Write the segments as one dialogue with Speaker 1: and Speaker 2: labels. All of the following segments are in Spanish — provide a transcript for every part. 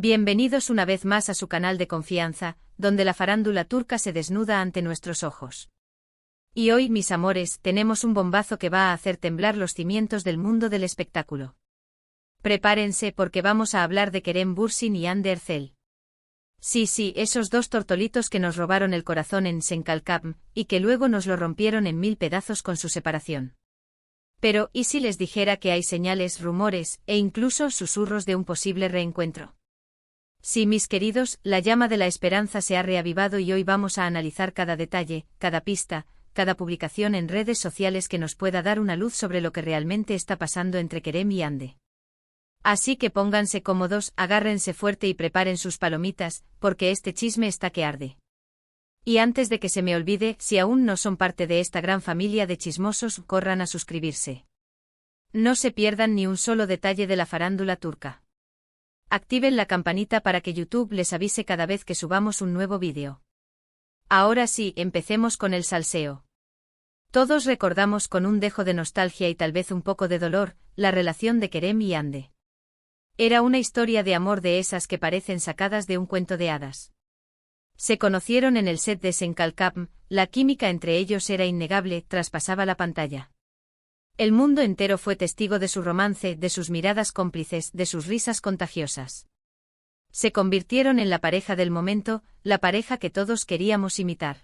Speaker 1: Bienvenidos una vez más a su canal de confianza, donde la farándula turca se desnuda ante nuestros ojos. Y hoy, mis amores, tenemos un bombazo que va a hacer temblar los cimientos del mundo del espectáculo. Prepárense porque vamos a hablar de Kerem Bürsin y Hande Erçel. Sí, esos dos tortolitos que nos robaron el corazón en Senkalkam, y que luego nos lo rompieron en 1000 pedazos con su separación. Pero, ¿y si les dijera que hay señales, rumores, e incluso susurros de un posible reencuentro? Sí, mis queridos, la llama de la esperanza se ha reavivado y hoy vamos a analizar cada detalle, cada pista, cada publicación en redes sociales que nos pueda dar una luz sobre lo que realmente está pasando entre Kerem y Hande. Así que pónganse cómodos, agárrense fuerte y preparen sus palomitas, porque este chisme está que arde. Y antes de que se me olvide, si aún no son parte de esta gran familia de chismosos, corran a suscribirse. No se pierdan ni un solo detalle de la farándula turca. Activen la campanita para que YouTube les avise cada vez que subamos un nuevo vídeo. Ahora sí, empecemos con el salseo. Todos recordamos con un dejo de nostalgia y tal vez un poco de dolor, la relación de Kerem y Hande. Era una historia de amor de esas que parecen sacadas de un cuento de hadas. Se conocieron en el set de Senkalkam, la química entre ellos era innegable, traspasaba la pantalla. El mundo entero fue testigo de su romance, de sus miradas cómplices, de sus risas contagiosas. Se convirtieron en la pareja del momento, la pareja que todos queríamos imitar.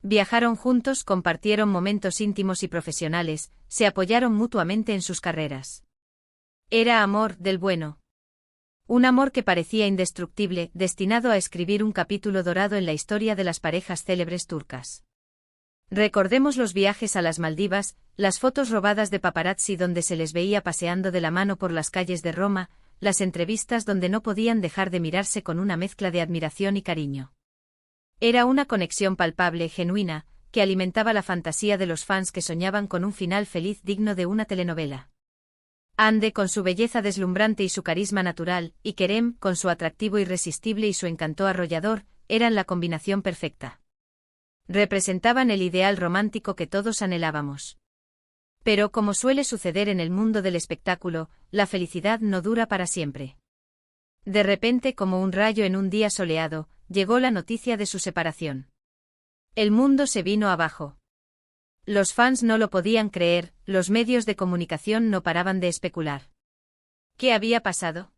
Speaker 1: Viajaron juntos, compartieron momentos íntimos y profesionales, se apoyaron mutuamente en sus carreras. Era amor del bueno. Un amor que parecía indestructible, destinado a escribir un capítulo dorado en la historia de las parejas célebres turcas. Recordemos los viajes a las Maldivas, las fotos robadas de paparazzi donde se les veía paseando de la mano por las calles de Roma, las entrevistas donde no podían dejar de mirarse con una mezcla de admiración y cariño. Era una conexión palpable, genuina, que alimentaba la fantasía de los fans que soñaban con un final feliz digno de una telenovela. Hande con su belleza deslumbrante y su carisma natural, y Kerem con su atractivo irresistible y su encanto arrollador, eran la combinación perfecta. Representaban el ideal romántico que todos anhelábamos. Pero como suele suceder en el mundo del espectáculo, la felicidad no dura para siempre. De repente, como un rayo en un día soleado, llegó la noticia de su separación. El mundo se vino abajo. Los fans no lo podían creer, los medios de comunicación no paraban de especular. ¿Qué había pasado?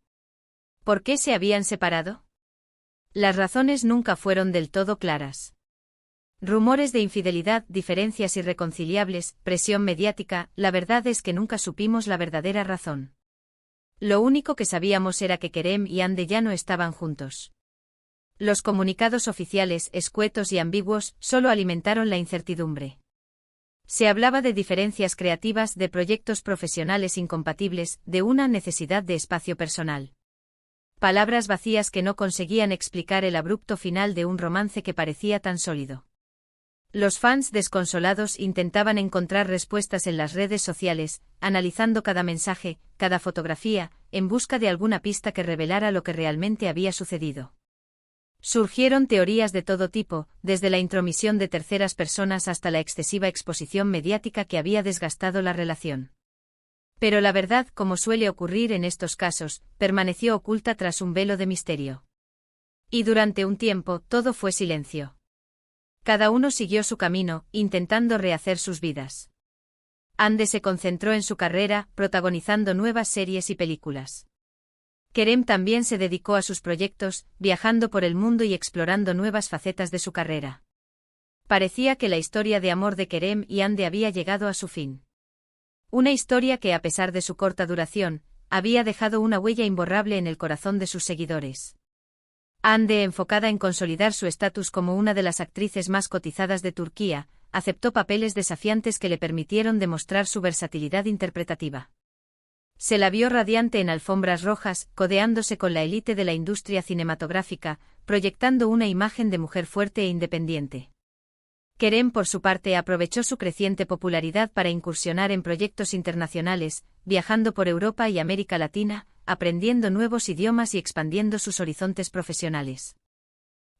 Speaker 1: ¿Por qué se habían separado? Las razones nunca fueron del todo claras. Rumores de infidelidad, diferencias irreconciliables, presión mediática, la verdad es que nunca supimos la verdadera razón. Lo único que sabíamos era que Kerem y Hande ya no estaban juntos. Los comunicados oficiales, escuetos y ambiguos, solo alimentaron la incertidumbre. Se hablaba de diferencias creativas, de proyectos profesionales incompatibles, de una necesidad de espacio personal. Palabras vacías que no conseguían explicar el abrupto final de un romance que parecía tan sólido. Los fans desconsolados intentaban encontrar respuestas en las redes sociales, analizando cada mensaje, cada fotografía, en busca de alguna pista que revelara lo que realmente había sucedido. Surgieron teorías de todo tipo, desde la intromisión de terceras personas hasta la excesiva exposición mediática que había desgastado la relación. Pero la verdad, como suele ocurrir en estos casos, permaneció oculta tras un velo de misterio. Y durante un tiempo, todo fue silencio. Cada uno siguió su camino, intentando rehacer sus vidas. Hande se concentró en su carrera, protagonizando nuevas series y películas. Kerem también se dedicó a sus proyectos, viajando por el mundo y explorando nuevas facetas de su carrera. Parecía que la historia de amor de Kerem y Hande había llegado a su fin. Una historia que, a pesar de su corta duración, había dejado una huella imborrable en el corazón de sus seguidores. Hande, enfocada en consolidar su estatus como una de las actrices más cotizadas de Turquía, aceptó papeles desafiantes que le permitieron demostrar su versatilidad interpretativa. Se la vio radiante en alfombras rojas, codeándose con la élite de la industria cinematográfica, proyectando una imagen de mujer fuerte e independiente. Kerem, por su parte, aprovechó su creciente popularidad para incursionar en proyectos internacionales, viajando por Europa y América Latina, aprendiendo nuevos idiomas y expandiendo sus horizontes profesionales.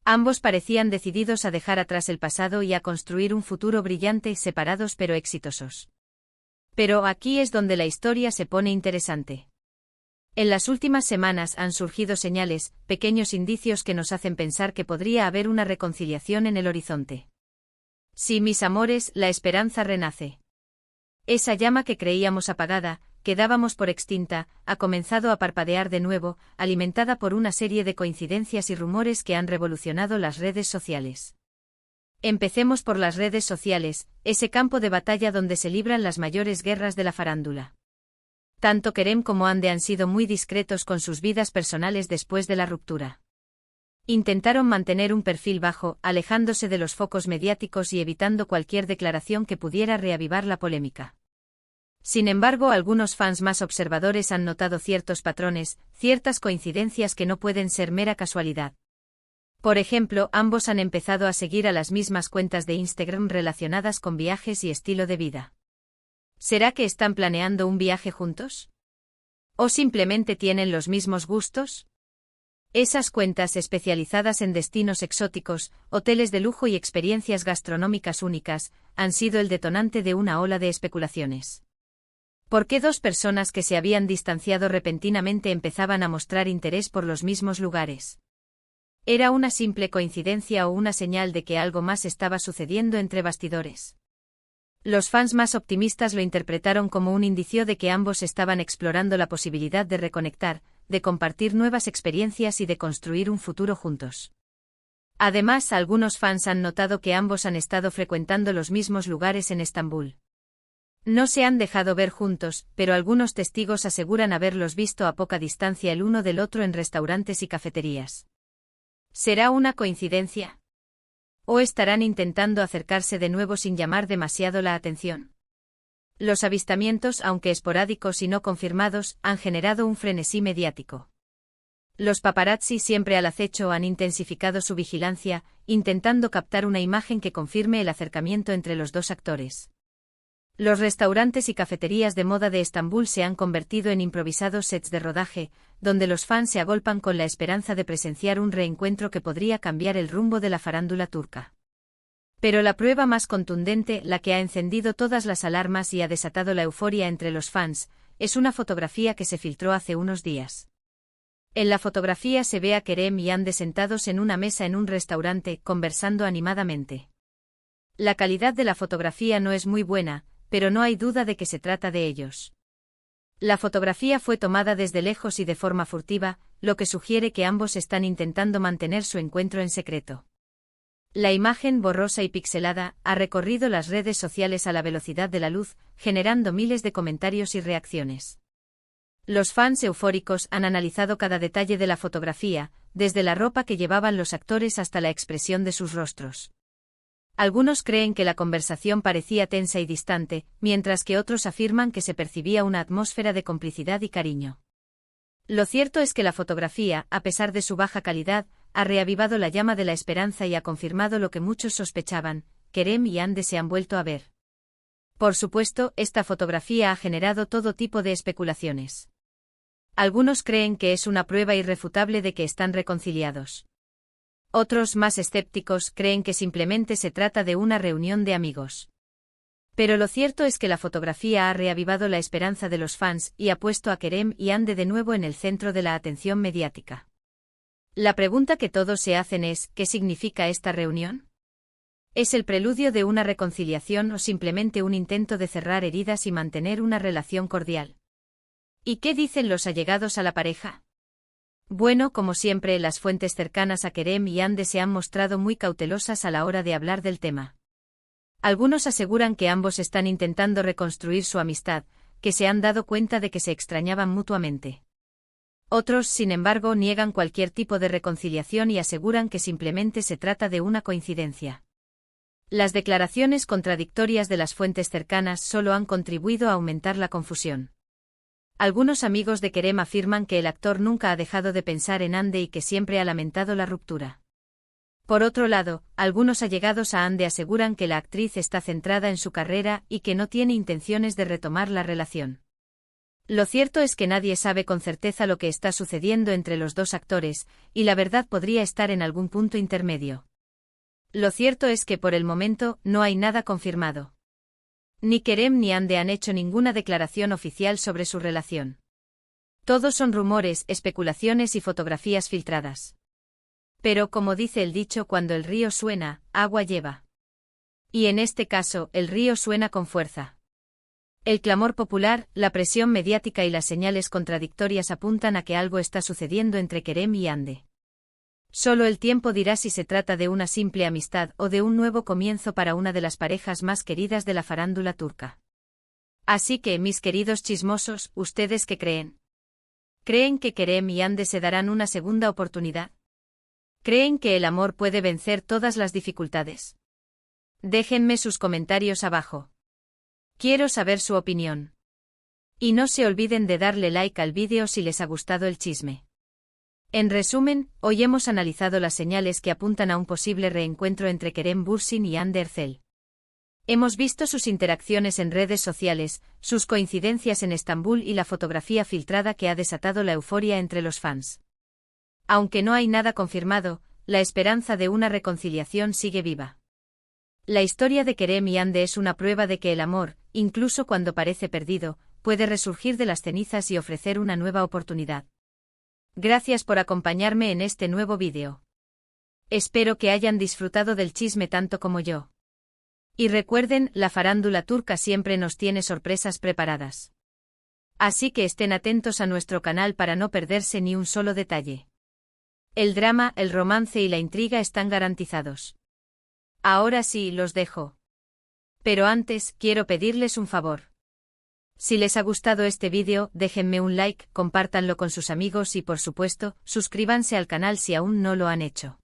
Speaker 1: Ambos parecían decididos a dejar atrás el pasado y a construir un futuro brillante, separados pero exitosos. Pero aquí es donde la historia se pone interesante. En las últimas semanas han surgido señales, pequeños indicios que nos hacen pensar que podría haber una reconciliación en el horizonte. Sí, mis amores, la esperanza renace. Esa llama que creíamos apagada, que dábamos por extinta, ha comenzado a parpadear de nuevo, alimentada por una serie de coincidencias y rumores que han revolucionado las redes sociales. Empecemos por las redes sociales, ese campo de batalla donde se libran las mayores guerras de la farándula. Tanto Kerem como Hande han sido muy discretos con sus vidas personales después de la ruptura. Intentaron mantener un perfil bajo, alejándose de los focos mediáticos y evitando cualquier declaración que pudiera reavivar la polémica. Sin embargo, algunos fans más observadores han notado ciertos patrones, ciertas coincidencias que no pueden ser mera casualidad. Por ejemplo, ambos han empezado a seguir a las mismas cuentas de Instagram relacionadas con viajes y estilo de vida. ¿Será que están planeando un viaje juntos? ¿O simplemente tienen los mismos gustos? Esas cuentas especializadas en destinos exóticos, hoteles de lujo y experiencias gastronómicas únicas, han sido el detonante de una ola de especulaciones. ¿Por qué dos personas que se habían distanciado repentinamente empezaban a mostrar interés por los mismos lugares? ¿Era una simple coincidencia o una señal de que algo más estaba sucediendo entre bastidores? Los fans más optimistas lo interpretaron como un indicio de que ambos estaban explorando la posibilidad de reconectar, de compartir nuevas experiencias y de construir un futuro juntos. Además, algunos fans han notado que ambos han estado frecuentando los mismos lugares en Estambul. No se han dejado ver juntos, pero algunos testigos aseguran haberlos visto a poca distancia el uno del otro en restaurantes y cafeterías. ¿Será una coincidencia? ¿O estarán intentando acercarse de nuevo sin llamar demasiado la atención? Los avistamientos, aunque esporádicos y no confirmados, han generado un frenesí mediático. Los paparazzi, siempre al acecho, han intensificado su vigilancia, intentando captar una imagen que confirme el acercamiento entre los dos actores. Los restaurantes y cafeterías de moda de Estambul se han convertido en improvisados sets de rodaje, donde los fans se agolpan con la esperanza de presenciar un reencuentro que podría cambiar el rumbo de la farándula turca. Pero la prueba más contundente, la que ha encendido todas las alarmas y ha desatado la euforia entre los fans, es una fotografía que se filtró hace unos días. En la fotografía se ve a Kerem y Hande sentados en una mesa en un restaurante, conversando animadamente. La calidad de la fotografía no es muy buena, pero no hay duda de que se trata de ellos. La fotografía fue tomada desde lejos y de forma furtiva, lo que sugiere que ambos están intentando mantener su encuentro en secreto. La imagen, borrosa y pixelada, ha recorrido las redes sociales a la velocidad de la luz, generando miles de comentarios y reacciones. Los fans eufóricos han analizado cada detalle de la fotografía, desde la ropa que llevaban los actores hasta la expresión de sus rostros. Algunos creen que la conversación parecía tensa y distante, mientras que otros afirman que se percibía una atmósfera de complicidad y cariño. Lo cierto es que la fotografía, a pesar de su baja calidad, ha reavivado la llama de la esperanza y ha confirmado lo que muchos sospechaban: Kerem y Hande se han vuelto a ver. Por supuesto, esta fotografía ha generado todo tipo de especulaciones. Algunos creen que es una prueba irrefutable de que están reconciliados. Otros, más escépticos, creen que simplemente se trata de una reunión de amigos. Pero lo cierto es que la fotografía ha reavivado la esperanza de los fans y ha puesto a Kerem y Hande de nuevo en el centro de la atención mediática. La pregunta que todos se hacen es: ¿qué significa esta reunión? ¿Es el preludio de una reconciliación o simplemente un intento de cerrar heridas y mantener una relación cordial? ¿Y qué dicen los allegados a la pareja? Bueno, como siempre, las fuentes cercanas a Kerem y Hande se han mostrado muy cautelosas a la hora de hablar del tema. Algunos aseguran que ambos están intentando reconstruir su amistad, que se han dado cuenta de que se extrañaban mutuamente. Otros, sin embargo, niegan cualquier tipo de reconciliación y aseguran que simplemente se trata de una coincidencia. Las declaraciones contradictorias de las fuentes cercanas solo han contribuido a aumentar la confusión. Algunos amigos de Kerem afirman que el actor nunca ha dejado de pensar en Hande y que siempre ha lamentado la ruptura. Por otro lado, algunos allegados a Hande aseguran que la actriz está centrada en su carrera y que no tiene intenciones de retomar la relación. Lo cierto es que nadie sabe con certeza lo que está sucediendo entre los dos actores, y la verdad podría estar en algún punto intermedio. Lo cierto es que por el momento no hay nada confirmado. Ni Kerem ni Hande han hecho ninguna declaración oficial sobre su relación. Todos son rumores, especulaciones y fotografías filtradas. Pero como dice el dicho, cuando el río suena, agua lleva. Y en este caso, el río suena con fuerza. El clamor popular, la presión mediática y las señales contradictorias apuntan a que algo está sucediendo entre Kerem y Hande. Solo el tiempo dirá si se trata de una simple amistad o de un nuevo comienzo para una de las parejas más queridas de la farándula turca. Así que, mis queridos chismosos, ¿ustedes qué creen? ¿Creen que Kerem y Hande se darán una segunda oportunidad? ¿Creen que el amor puede vencer todas las dificultades? Déjenme sus comentarios abajo. Quiero saber su opinión. Y no se olviden de darle like al vídeo si les ha gustado el chisme. En resumen, hoy hemos analizado las señales que apuntan a un posible reencuentro entre Kerem Bürsin y Hande Erçel. Hemos visto sus interacciones en redes sociales, sus coincidencias en Estambul y la fotografía filtrada que ha desatado la euforia entre los fans. Aunque no hay nada confirmado, la esperanza de una reconciliación sigue viva. La historia de Kerem y Hande es una prueba de que el amor, incluso cuando parece perdido, puede resurgir de las cenizas y ofrecer una nueva oportunidad. Gracias por acompañarme en este nuevo vídeo. Espero que hayan disfrutado del chisme tanto como yo. Y recuerden, la farándula turca siempre nos tiene sorpresas preparadas. Así que estén atentos a nuestro canal para no perderse ni un solo detalle. El drama, el romance y la intriga están garantizados. Ahora sí, los dejo. Pero antes, quiero pedirles un favor. Si les ha gustado este vídeo, déjenme un like, compártanlo con sus amigos y por supuesto, suscríbanse al canal si aún no lo han hecho.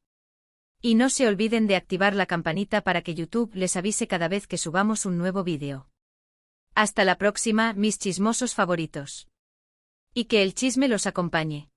Speaker 1: Y no se olviden de activar la campanita para que YouTube les avise cada vez que subamos un nuevo vídeo. Hasta la próxima, mis chismosos favoritos. Y que el chisme los acompañe.